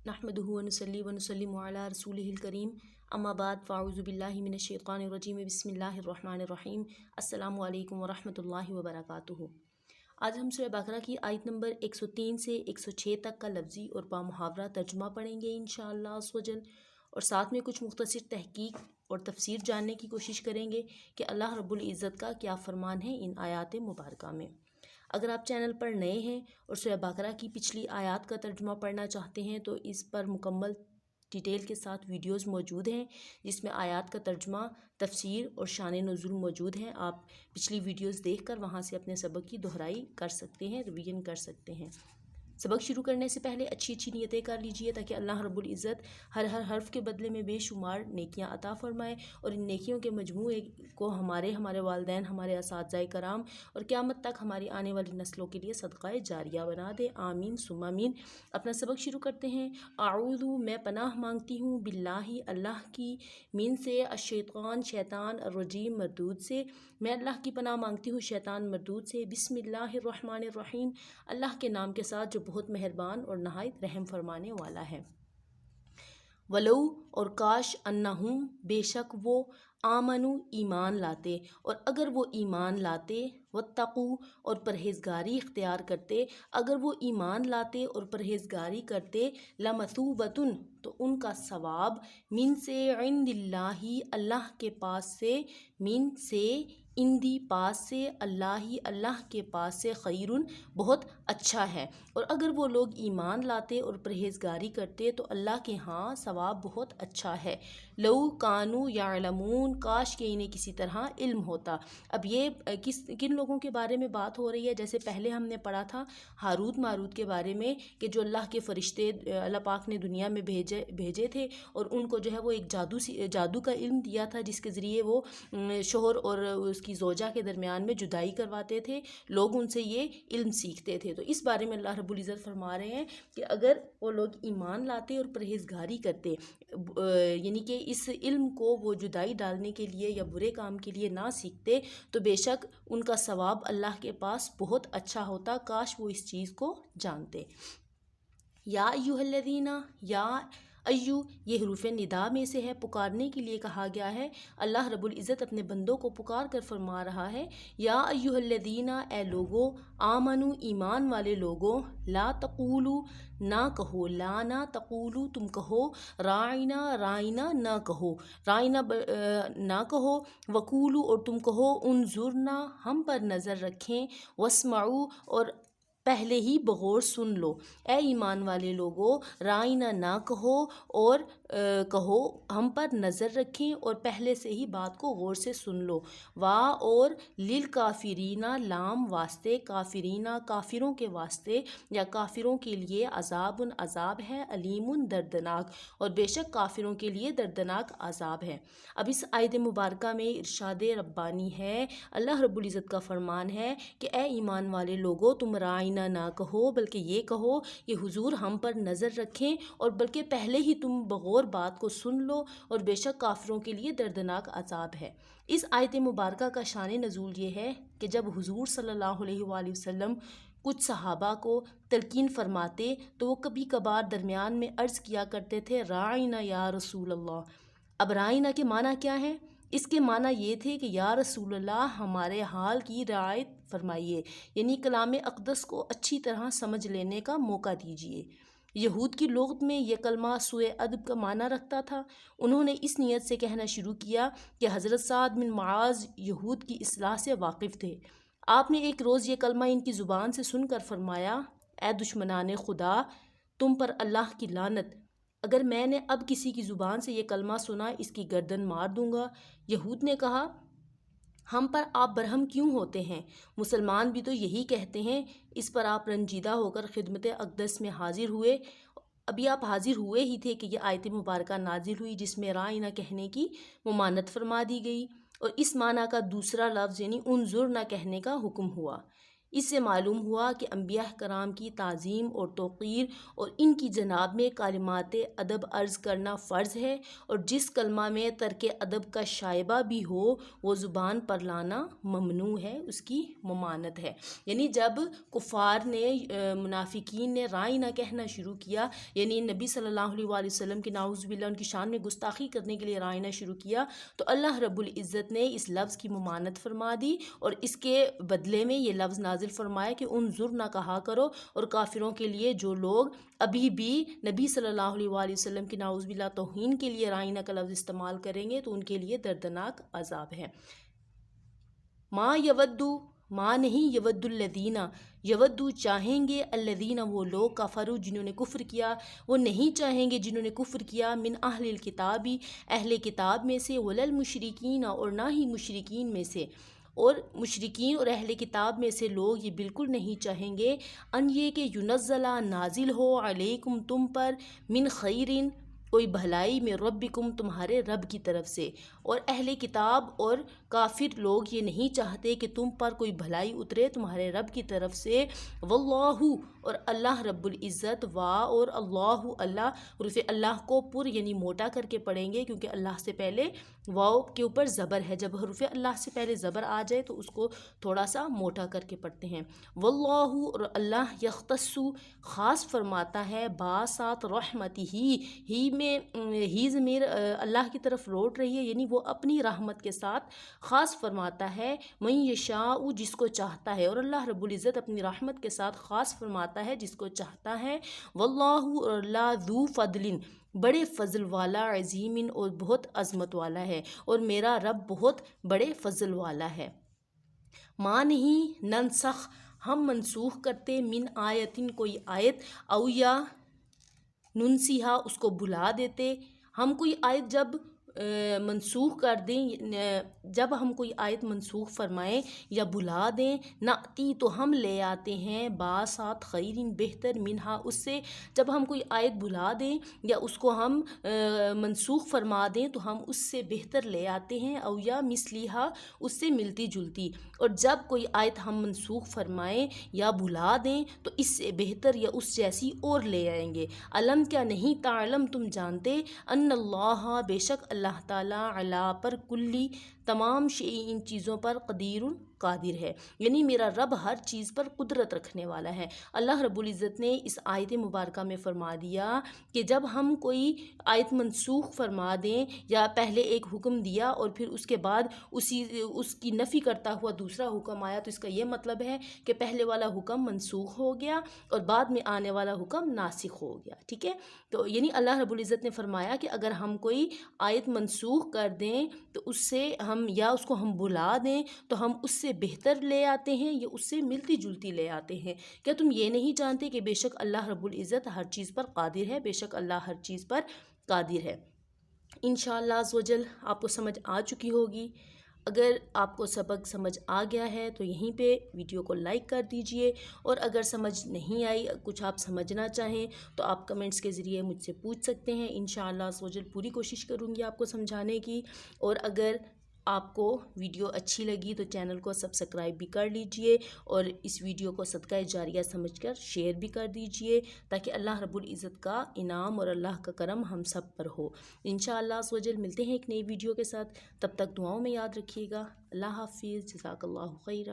नहमदुहु व नुसल्ली व नुसल्लिमु अला रसूलिहिल करीम अम्मा बाद फ़अऊज़ु बिल्लाहि मिनश शैतानिर रजीम बिस्मिल्लाहिर रहमानिर रहीम अस्सलामु अलैकुम व रहमतुल्लाहि व बरकातुहू। आज हम सूरह बकरा की आयत नंबर 103 से 106 तक का लफ्ज़ी और बामुहावरा तर्जुमा पढ़ेंगे इंशाअल्लाह अज़्ज़ व जल, और साथ में कुछ मुख्तसर तहकीक और तफसीर जानने की कोशिश करेंगे कि अल्लाह रब्बुल इज़्ज़त का क्या फ़रमान है इन आयात मुबारका में। अगर आप चैनल पर नए हैं और सूरह बकरा की पिछली आयत का तर्जुमा पढ़ना चाहते हैं तो इस पर मुकम्मल डिटेल के साथ वीडियोस मौजूद हैं जिसमें आयत का तर्जुमा, तफसीर और शान नुज़ूल मौजूद हैं। आप पिछली वीडियोस देखकर वहां से अपने सबक की दोहराई कर सकते हैं, रिवीजन कर सकते हैं। सबक शुरू करने से पहले अच्छी अच्छी नियतें कर लीजिए ताकि अल्लाह रब्बुल इज़्ज़त हर हर्फ के बदले में बेशुमार नेकियां अता फ़रमाए और इन नेकियों के मजमूए को हमारे वालिदैन, हमारे असातिज़ाए कराम और क़यामत तक हमारी आने वाली नस्लों के लिए सदक़ाए जारिया बना दे। आमीन सुम्मा आमीन। अपना सबक शुरू करते हैं। आऊज़ु, मैं पनाह मांगती हूँ, बिल्लाहि, अल्लाह की, मिन से, अश्शैतान, शैतान, अर्रजीम, मरदूद से, मैं अल्लाह की पनाह मांगती हूँ शैतान मरदूद से। बिस्मिल्लाहिर रहमानिर रहीम, अल्लाह के नाम के साथ जो बहुत मेहरबान और नहायत रहम फरमाने वाला है। वलो, और काश, अन्नहुम, बेशक वो, आमनु, ईमान लाते, और अगर वो ईमान लाते, वत्तकू, और परहेज़गारी इख्तियार करते, अगर वो ईमान लाते और परहेज़गारी करते, लमसूबतुन, तो उनका सवाब, मिन से, इंदिल्लाही, अल्लाह के पास से, मिन से, इंदी, पास से, अल्लाही, अल्लाह के पास से, खैरुन, बहुत अच्छा है। और अगर वो लोग ईमान लाते और परहेज़गारी करते तो अल्लाह के हाँ सवाब बहुत अच्छा है। लौ कानू यालमून, काश के इन्हें किसी तरह इल्म होता। अब ये किन लोगों के बारे में बात हो रही है? जैसे पहले हमने पढ़ा था हारूत मारूत के बारे में कि जो अल्लाह के फ़रिश्ते अल्लाह पाक ने दुनिया में भेजे थे और उनको जो है वो एक जादू का इल्म दिया था जिसके ज़रिए वो शोहर और उसकी ज़ौजा के दरमियान में जुदाई करवाते थे, लोग उनसे ये इल्म सीखते थे। तो इस बारे में अल्लाह रब्बुल इज़्ज़त फरमा रहे हैं कि अगर वो लोग ईमान लाते और परहेज़गारी करते, यानी कि इस इल्म को वो जुदाई डालने के लिए या बुरे काम के लिए ना सीखते, तो बेशक उनका सवाब अल्लाह के पास बहुत अच्छा होता। काश वो इस चीज़ को जानते। या अय्युहल्लज़ीना, या अय्यु, ये हरूफ निदा में से है, पुकारने के लिए कहा गया है। अल्लाह रब्बुल इज़्ज़त अपने बंदों को पुकार कर फरमा रहा है, या अय्युहल्लज़ीना, ए लोगो, आमनु, ईमान वाले लोगो, ला तक़ूलू, ना कहो, ला ना तक़ूलू, तुम कहो, राइना, राइना ना कहो, राइना ना कहो, वकूलू, और तुम कहो, उनजुरना, हम पर नज़र रखें, वस्माऊ, और पहले ही बगौर सुन लो। ए ईमान वाले लोगों, राइना ना कहो और कहो, हम पर नज़र रखें और पहले से ही बात को गौर से सुन लो। वाह, और लिल काफिरीना, लाम वास्ते, काफिरीना, काफिरों के वास्ते या काफिरों के लिए, अजाबुन, अजाब है, अलीमुन, दर्दनाक, और बेशक काफिरों के लिए दर्दनाक अजाब है। अब इस आयत मुबारका में इरशाद रब्बानी है, अल्लाह रब्बुल इज़्ज़त का फरमान है कि ए ईमान वाले लोगों, तुम राइना ना कहो, बल्कि ये कहो कि हुजूर हम पर नज़र रखें, और बल्कि पहले ही तुम बगौर बात को सुन लो, और बेशक काफिरों के लिए दर्दनाक अजाब है। इस आयत मुबारका का शान नज़ूल ये है कि जब हुजूर सल्लल्लाहु अलैहि वसल्लम कुछ सहाबा को तलकीन फरमाते तो वो कभी कभार दरमियान में अर्ज़ किया करते थे, राइना या रसूल अल्लाह। अब राइना के माना क्या है? इसके माना ये थे कि या रसूल अल्लाह, हमारे हाल की रियायत फरमाइए, यानी कलाम अक़दस को अच्छी तरह समझ लेने का मौका दीजिए। यहूद की लुग़त में यह कलमा सुए अदब का माना रखता था। उन्होंने इस नियत से कहना शुरू किया कि हज़रत साद बिन मुआज़ यहूद की इस्लाह से वाकिफ़ थे। आपने एक रोज़ ये कलमा इनकी ज़ुबान से सुनकर फरमाया, ए दुश्मनाने खुदा, तुम पर अल्लाह की लानत, अगर मैंने अब किसी की ज़ुबान से ये कलमा सुना, इसकी गर्दन मार दूंगा। यहूद ने कहा, हम पर आप बरहम क्यों होते हैं? मुसलमान भी तो यही कहते हैं। इस पर आप रंजीदा होकर खिदमत अक़दस में हाजिर हुए। अभी आप हाजिर हुए ही थे कि यह आयत मुबारका नाजिल हुई जिसमें राइना कहने की मुमानत फरमा दी गई और इस माना का दूसरा लफ्ज़ यानी उनजुर ना कहने का हुक्म हुआ। اس سے معلوم ہوا کہ انبیاء کرام کی تعظیم اور توقیر اور ان کی جناب میں کلمات ادب عرض کرنا فرض ہے، اور جس کلمہ میں ترک ادب کا شائبہ بھی ہو وہ زبان پر لانا ممنوع ہے، اس کی ممانعت ہے۔ یعنی جب کفار نے منافقین نے رائے نہ کہنا شروع کیا، یعنی نبی صلی اللہ علیہ وآلہ وسلم کی نعوذ باللہ ان کی شان میں گستاخی کرنے کے لیے رائے نہ شروع کیا، تو اللہ رب العزت نے اس لفظ کی ممانعت فرما دی، اور اس کے بدلے میں یہ لفظ نازل فرمایا کہ انظر نہ کہا کرو، اور کافروں کے لیے جو لوگ ابھی بھی نبی صلی اللہ علیہ وآلہ وسلم کی نعوذ باللہ توہین کے لیے رائنہ کا لفظ استعمال کریں گے تو ان کے لیے دردناک عذاب ہے۔ ما یودو، ماں نہیں، یود الذین، یودو چاہیں گے، الذین وہ لوگ، کفروا جنہوں نے کفر کیا، وہ نہیں چاہیں گے جنہوں نے کفر کیا، من اہل الکتابی اہل کتاب میں سے، ولا المشرکین اور نہ ہی مشرکین میں سے، اور مشرکین اور اہل کتاب میں سے لوگ یہ بالکل نہیں چاہیں گے ان یہ کہ ینزلہ نازل ہو علیکم تم پر، من خیرن کوئی بھلائی، میں ربکم تمہارے رب کی طرف سے، اور اہل کتاب اور کافر لوگ یہ نہیں چاہتے کہ تم پر کوئی بھلائی اترے تمہارے رب کی طرف سے، واللہ اور اللہ رب العزت، اور اللہ اللہ، حروف اللہ کو پر یعنی موٹا کر کے پڑھیں گے کیونکہ اللہ سے پہلے واو کے اوپر زبر ہے، جب حروف اللہ سے پہلے زبر آ جائے تو اس کو تھوڑا سا موٹا کر کے پڑھتے ہیں۔ واللہ اور اللہ، یختص خاص فرماتا ہے، باسات رحمتہ ہی میں ہی ضمیر اللہ کی طرف لوٹ رہی ہے، یعنی وہ اپنی رحمت کے ساتھ خاص فرماتا ہے، من یشاء جس کو چاہتا ہے، اور اللہ رب العزت اپنی رحمت کے ساتھ خاص فرماتا ہے جس کو چاہتا ہے۔ واللہ اور اللہ، ذو فضل بڑے فضل والا، عظیم اور بہت عظمت والا ہے، اور میرا رب بہت بڑے فضل والا ہے۔ ماں نہیں، ننسخ ہم منسوخ کرتے، من آیتن کوئی آیت، او یا ننسیہا اس کو بھلا دیتے، ہم کوئی آیت جب منسوخ کر دیں، جب ہم کوئی آیت منسوخ فرمائیں یا بھلا دیں، ناتی تو ہم لے آتے ہیں، باسات خیرین بہتر، منہا اس سے، جب ہم کوئی آیت بھلا دیں یا اس کو ہم منسوخ فرما دیں تو ہم اس سے بہتر لے آتے ہیں، او یا مثلیہا اس سے ملتی جلتی، اور جب کوئی آیت ہم منسوخ فرمائیں یا بھلا دیں تو اس سے بہتر یا اس جیسی اور لے آئیں گے۔ علم کیا نہیں، تعلم تم جانتے، ان اللہ بے شک اللہ تعالیٰ، علی پر، کلی تمام شیء ان چیزوں پر، قدیر قادر ہے، یعنی میرا رب ہر چیز پر قدرت رکھنے والا ہے۔ اللہ رب العزت نے اس آیت مبارکہ میں فرما دیا کہ جب ہم کوئی آیت منسوخ فرما دیں یا پہلے ایک حکم دیا اور پھر اس کے بعد اس کی نفی کرتا ہوا دوسرا حکم آیا تو اس کا یہ مطلب ہے کہ پہلے والا حکم منسوخ ہو گیا اور بعد میں آنے والا حکم ناسخ ہو گیا، ٹھیک ہے؟ تو یعنی اللہ رب العزت نے فرمایا کہ اگر ہم کوئی آیت منسوخ کر دیں تو اس سے ہم یا اس کو ہم بھلا دیں تو ہم اس سے بہتر لے آتے ہیں یا اس سے ملتی جلتی لے آتے ہیں۔ کیا تم یہ نہیں جانتے کہ بے شک اللہ رب العزت ہر چیز پر قادر ہے، بے شک اللہ ہر چیز پر قادر ہے۔ انشاءاللہ عز و جل آپ کو سمجھ آ چکی ہوگی۔ اگر آپ کو سبق سمجھ آ گیا ہے تو یہیں پہ ویڈیو کو لائک کر دیجئے، اور اگر سمجھ نہیں آئی، کچھ آپ سمجھنا چاہیں تو آپ کمنٹس کے ذریعے مجھ سے پوچھ سکتے ہیں۔ انشاءاللہ عز و جل پوری کوشش کروں گی آپ کو سمجھانے کی، اور اگر آپ کو ویڈیو اچھی لگی تو چینل کو سبسکرائب بھی کر لیجئے، اور اس ویڈیو کو صدقہ جاریہ سمجھ کر شیئر بھی کر دیجئے تاکہ اللہ رب العزت کا انعام اور اللہ کا کرم ہم سب پر ہو۔ انشاءاللہ عز و جل ملتے ہیں ایک نئی ویڈیو کے ساتھ، تب تک دعاؤں میں یاد رکھیے گا۔ اللہ حافظ، جزاک اللہ خیرہ۔